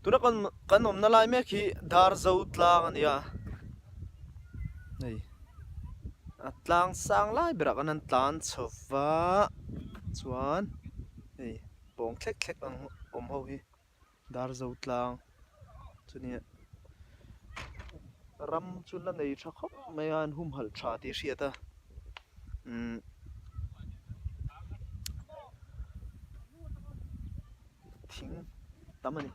tuna kan om na lai me khi dar zo tlang ania nei tlang sang lai berak an tlan chowa chuan ei bong thlek thlek ang om ho hi dar zo tlang chuni ram chun la nei tha khop mai an hum hal tha ti hriata thing tamani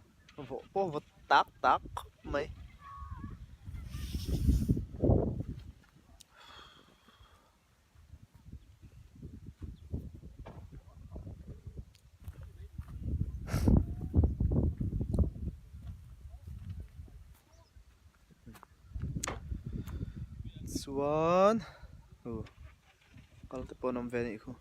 vo tak tak mai chuan kal te pon om ve ni khu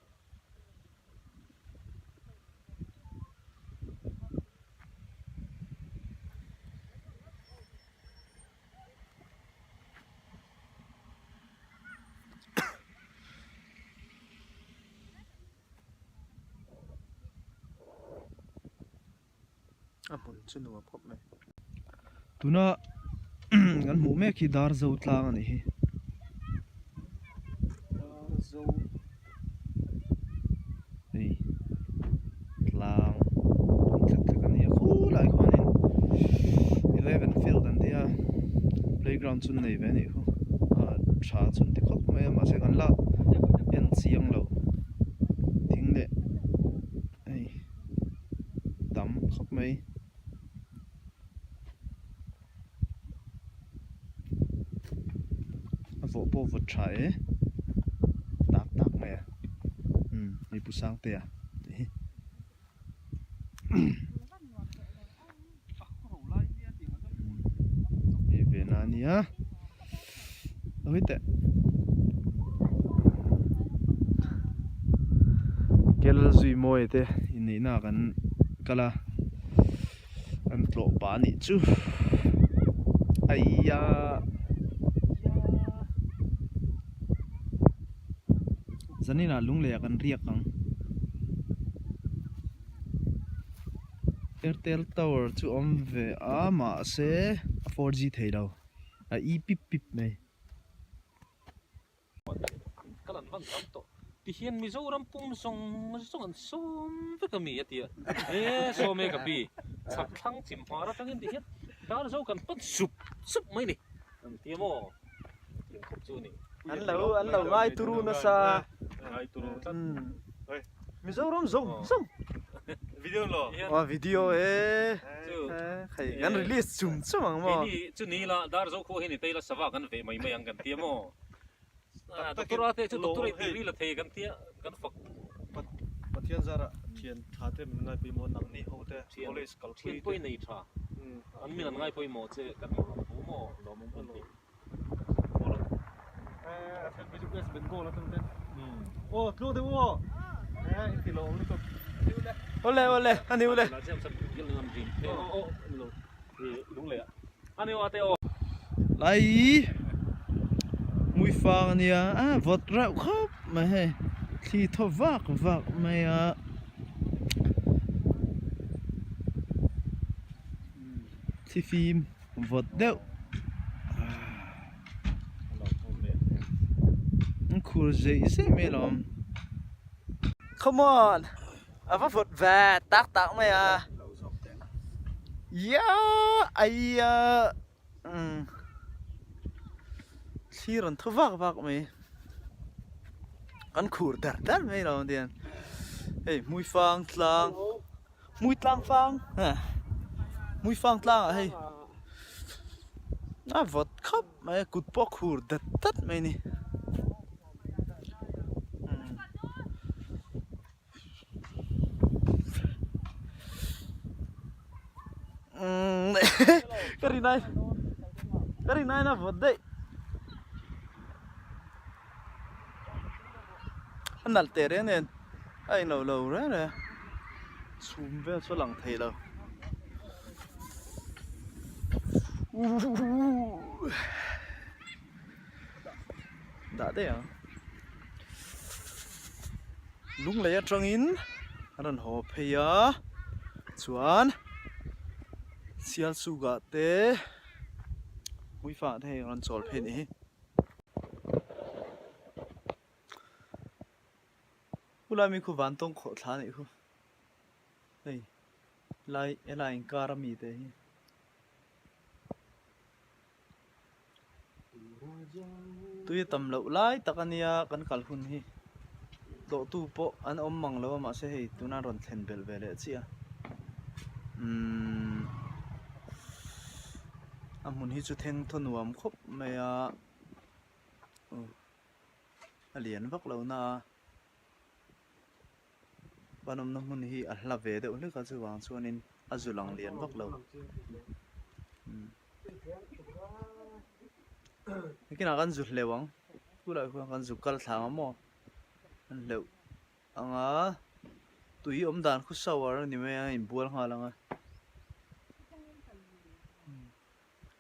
amun chunu phop mai tuna gan mu me khi dar zo tlang ani hi dar zo ei tlang thak thak ani khu lai khonin 11 field an dia playground chun nei ve ni khu tha chun ti khop mai ma se gan la en chiang lo thing le ei dam khop mai vô vật trái tạc tạc này đi bút sang tè đi về nani á ôi tệ cái là duy mồi tê ini na kan kala an tlo ba ni chu ai ya zanina lung le kan riak ang Airtel tower chu om ve a ma se 4G thei lo a i pip pip mai kalan van to ti hian Mizoram pum song an som ve ka mi atia so me ka pi chak thang chim hara tangin ti hian dar zo kan pan sup mai ni an ti mo tin khop chu ni an lo ngai turu na sa ai turu Mizoram zong video lo video khai gan release chum ang mo ni chu ni la dar zo kho hi ni teila sawa kan ve mai mai ang kan ti mo doctor ate chu doctor ti ri la thei kan tia kan fak pathian zara thian thate ngai pi mo nang ni hote college kal thian poi nei tha an min an ngai poi mo che kan bu mo lo mong kan ti education ben go la tan ten tlo de wo ti lo ni to ole ani ole la jem sa gil ngam rim lo lung le ani o ate o lai mui fang nia vot rau khop ma he thi tho vak mai thi phim vot deu cool dễ me lom come on ava vot va tak mai ai Siren thu vak mai kan khur dar mai lo dian hey mui tlang fang mui fang tlang hey vot khop mai kut po khur dat mai ni cái này là vật đấy anh nãy tè đấy nên anh lâu đấy nè zoom về số lằng thầy đâu đã đấy à lúc lấy trong in anh hồ phê á chuan sial suga te mui fa the ran chol phe ni pula mi khu van tong kho thla ni khu ei lai in kar mi te hi tui tam lo lai takania kan kal hun hi do tu po an om mang lo ma se hei tuna ron thlen bel vele chia amun hi chu theng thonuam khop maya alian vak lo na panom na mun hi a hla ve de ule ka chu wang chuanin azulang lian vak lo kina kan zu hlewang pula khu kan zu kal thang mo an hleu anga tui om dan khu sawar ni me in bual nga langa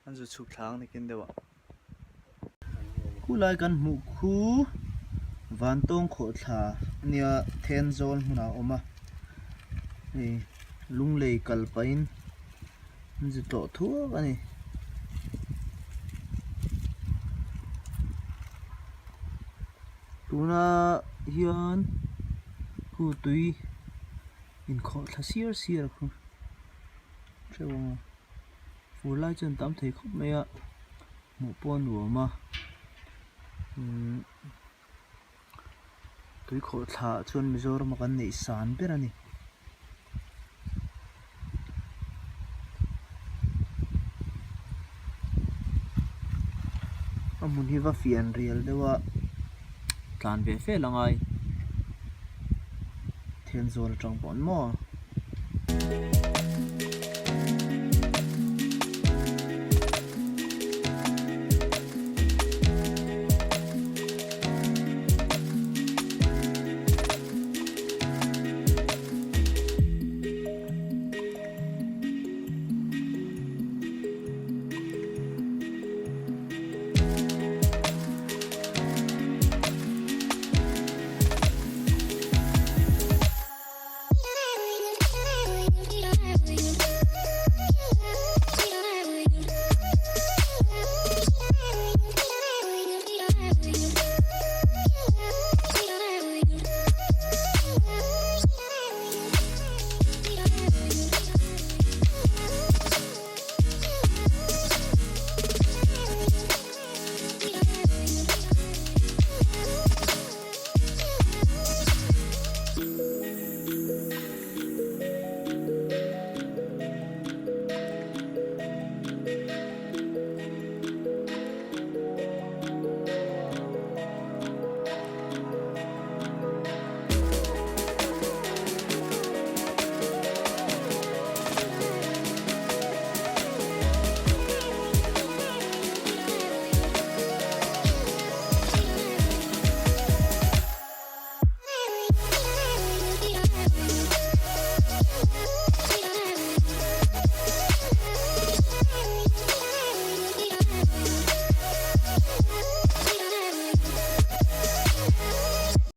an zu chuk thang ni kin dewa kulai kan mu khu van tong kho thla nia then zol huna oma ei lunglei kal pain zu to thu ani tuna hian khu tui in kho thla sir khu trewang fulai chen tam thei khop maya mu pon ruama tui kho thla chuan mizoram kan nei san ber ani amun hi va fian rial dewa tlan ve fe langai then zol tang pon mo